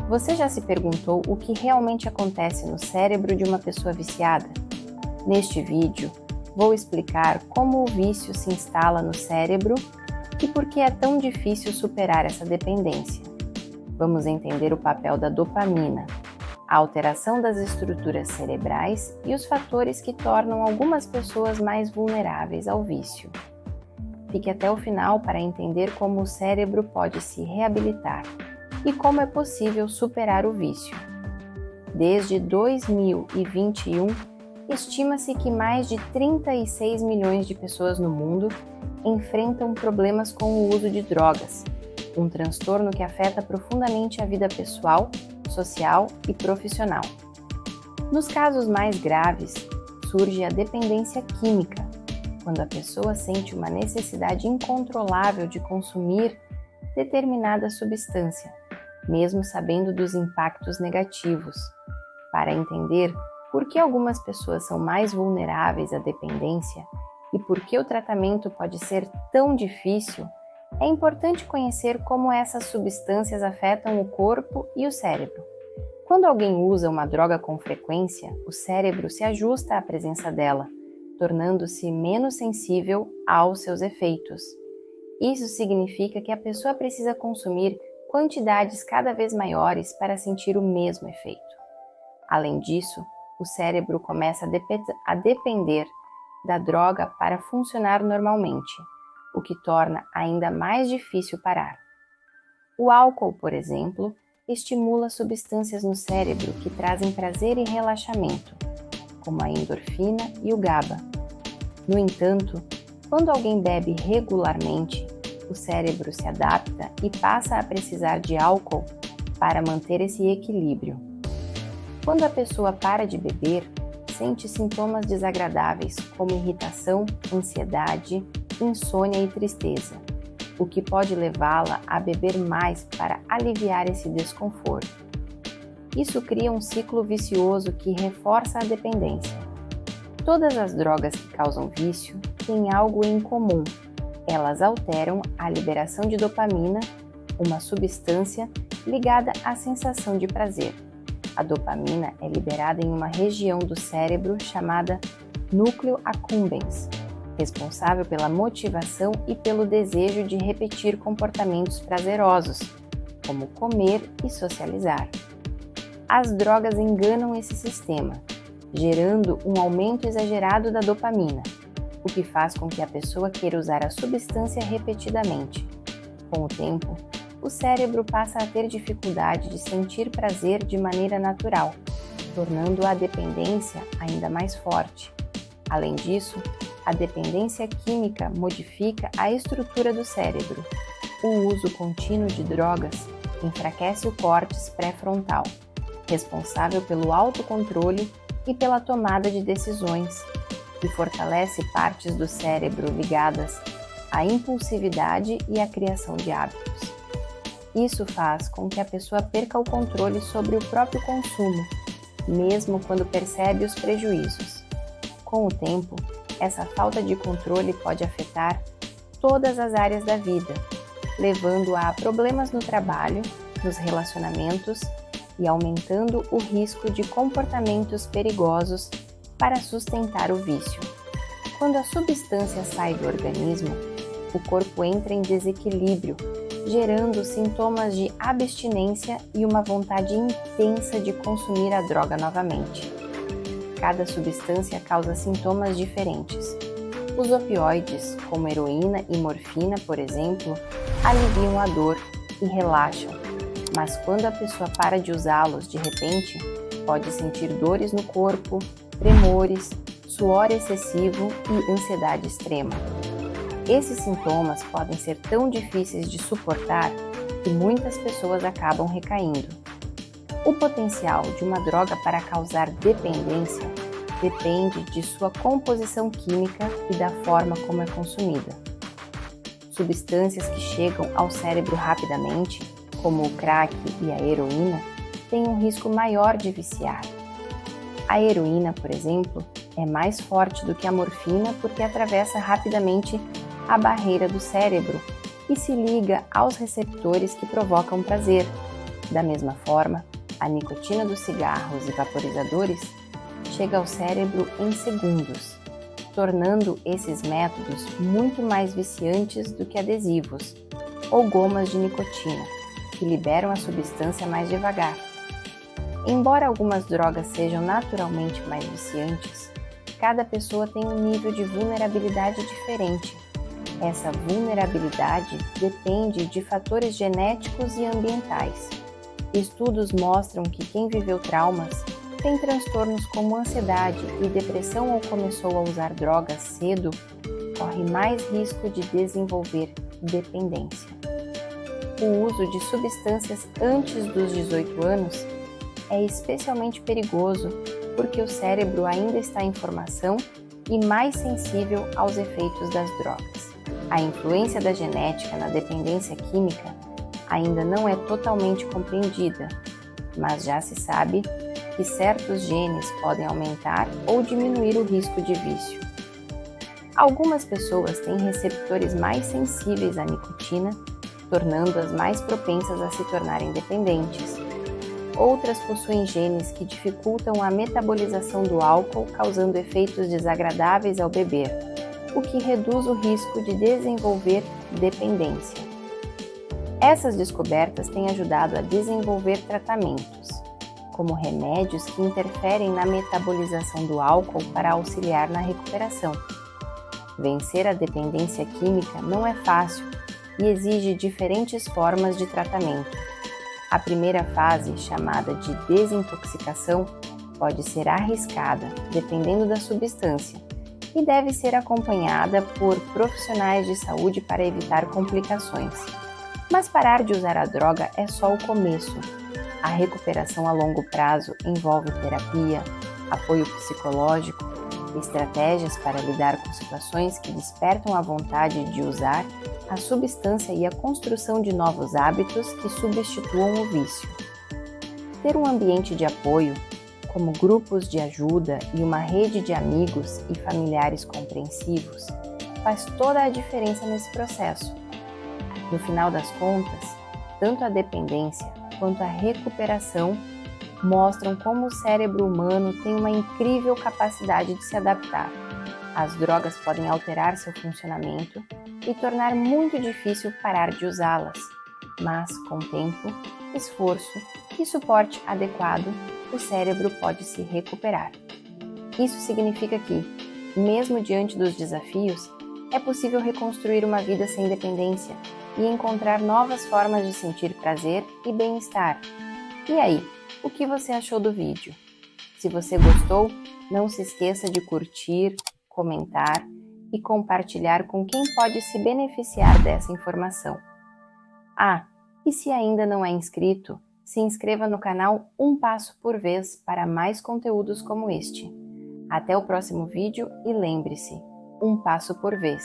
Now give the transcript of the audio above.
Você já se perguntou o que realmente acontece no cérebro de uma pessoa viciada? Neste vídeo, vou explicar como o vício se instala no cérebro e por que é tão difícil superar essa dependência. Vamos entender o papel da dopamina, a alteração das estruturas cerebrais e os fatores que tornam algumas pessoas mais vulneráveis ao vício. Fique até o final para entender como o cérebro pode se reabilitar e como é possível superar o vício. Desde 2021, estima-se que mais de 36 milhões de pessoas no mundo enfrentam problemas com o uso de drogas, um transtorno que afeta profundamente a vida pessoal, social e profissional. Nos casos mais graves, surge a dependência química, quando a pessoa sente uma necessidade incontrolável de consumir determinada substância, mesmo sabendo dos impactos negativos. Para entender por que algumas pessoas são mais vulneráveis à dependência e por que o tratamento pode ser tão difícil, é importante conhecer como essas substâncias afetam o corpo e o cérebro. Quando alguém usa uma droga com frequência, o cérebro se ajusta à presença dela, tornando-se menos sensível aos seus efeitos. Isso significa que a pessoa precisa consumir quantidades cada vez maiores para sentir o mesmo efeito. Além disso, o cérebro começa a depender da droga para funcionar normalmente, o que torna ainda mais difícil parar. O álcool, por exemplo, estimula substâncias no cérebro que trazem prazer e relaxamento, como a endorfina e o GABA. No entanto, quando alguém bebe regularmente, o cérebro se adapta e passa a precisar de álcool para manter esse equilíbrio. Quando a pessoa para de beber, sente sintomas desagradáveis como irritação, ansiedade, insônia e tristeza, o que pode levá-la a beber mais para aliviar esse desconforto. Isso cria um ciclo vicioso que reforça a dependência. Todas as drogas que causam vício têm algo em comum. Elas alteram a liberação de dopamina, uma substância ligada à sensação de prazer. A dopamina é liberada em uma região do cérebro chamada núcleo accumbens, responsável pela motivação e pelo desejo de repetir comportamentos prazerosos, como comer e socializar. As drogas enganam esse sistema, gerando um aumento exagerado da dopamina, o que faz com que a pessoa queira usar a substância repetidamente. Com o tempo, o cérebro passa a ter dificuldade de sentir prazer de maneira natural, tornando a dependência ainda mais forte. Além disso, a dependência química modifica a estrutura do cérebro. O uso contínuo de drogas enfraquece o córtex pré-frontal, responsável pelo autocontrole e pela tomada de decisões, e fortalece partes do cérebro ligadas à impulsividade e à criação de hábitos. Isso faz com que a pessoa perca o controle sobre o próprio consumo, mesmo quando percebe os prejuízos. Com o tempo, essa falta de controle pode afetar todas as áreas da vida, levando a problemas no trabalho, nos relacionamentos e aumentando o risco de comportamentos perigosos para sustentar o vício. Quando a substância sai do organismo, o corpo entra em desequilíbrio, gerando sintomas de abstinência e uma vontade intensa de consumir a droga novamente. Cada substância causa sintomas diferentes. Os opioides, como heroína e morfina, por exemplo, aliviam a dor e relaxam, mas quando a pessoa para de usá-los de repente, pode sentir dores no corpo, tremores, suor excessivo e ansiedade extrema. Esses sintomas podem ser tão difíceis de suportar que muitas pessoas acabam recaindo. O potencial de uma droga para causar dependência depende de sua composição química e da forma como é consumida. Substâncias que chegam ao cérebro rapidamente, como o crack e a heroína, têm um risco maior de viciar. A heroína, por exemplo, é mais forte do que a morfina porque atravessa rapidamente a barreira do cérebro e se liga aos receptores que provocam prazer, Da mesma forma, a nicotina dos cigarros e vaporizadores chega ao cérebro em segundos, tornando esses métodos muito mais viciantes do que adesivos ou gomas de nicotina, que liberam a substância mais devagar. Embora algumas drogas sejam naturalmente mais viciantes, cada pessoa tem um nível de vulnerabilidade diferente. Essa vulnerabilidade depende de fatores genéticos e ambientais. Estudos mostram que quem viveu traumas tem transtornos como ansiedade e depressão ou começou a usar drogas cedo, corre mais risco de desenvolver dependência. O uso de substâncias antes dos 18 anos é especialmente perigoso porque o cérebro ainda está em formação e mais sensível aos efeitos das drogas. A influência da genética na dependência química ainda não é totalmente compreendida, mas já se sabe que certos genes podem aumentar ou diminuir o risco de vício. Algumas pessoas têm receptores mais sensíveis à nicotina, tornando-as mais propensas a se tornarem dependentes. Outras possuem genes que dificultam a metabolização do álcool, causando efeitos desagradáveis ao beber, o que reduz o risco de desenvolver dependência. Essas descobertas têm ajudado a desenvolver tratamentos, como remédios que interferem na metabolização do álcool para auxiliar na recuperação. Vencer a dependência química não é fácil e exige diferentes formas de tratamento. A primeira fase, chamada de desintoxicação, pode ser arriscada, dependendo da substância, e deve ser acompanhada por profissionais de saúde para evitar complicações. Mas parar de usar a droga é só o começo. A recuperação a longo prazo envolve terapia, apoio psicológico, estratégias para lidar com situações que despertam a vontade de usar a substância e a construção de novos hábitos que substituam o vício. Ter um ambiente de apoio, como grupos de ajuda e uma rede de amigos e familiares compreensivos, faz toda a diferença nesse processo. No final das contas, tanto a dependência quanto a recuperação mostram como o cérebro humano tem uma incrível capacidade de se adaptar. As drogas podem alterar seu funcionamento e tornar muito difícil parar de usá-las, mas com tempo, esforço e suporte adequado, o cérebro pode se recuperar. Isso significa que, mesmo diante dos desafios, é possível reconstruir uma vida sem dependência e encontrar novas formas de sentir prazer e bem-estar. E aí, o que você achou do vídeo? Se você gostou, não se esqueça de curtir, comentar e compartilhar com quem pode se beneficiar dessa informação. Ah, e se ainda não é inscrito, se inscreva no canal Um Passo por Vez para mais conteúdos como este. Até o próximo vídeo e lembre-se, um passo por vez.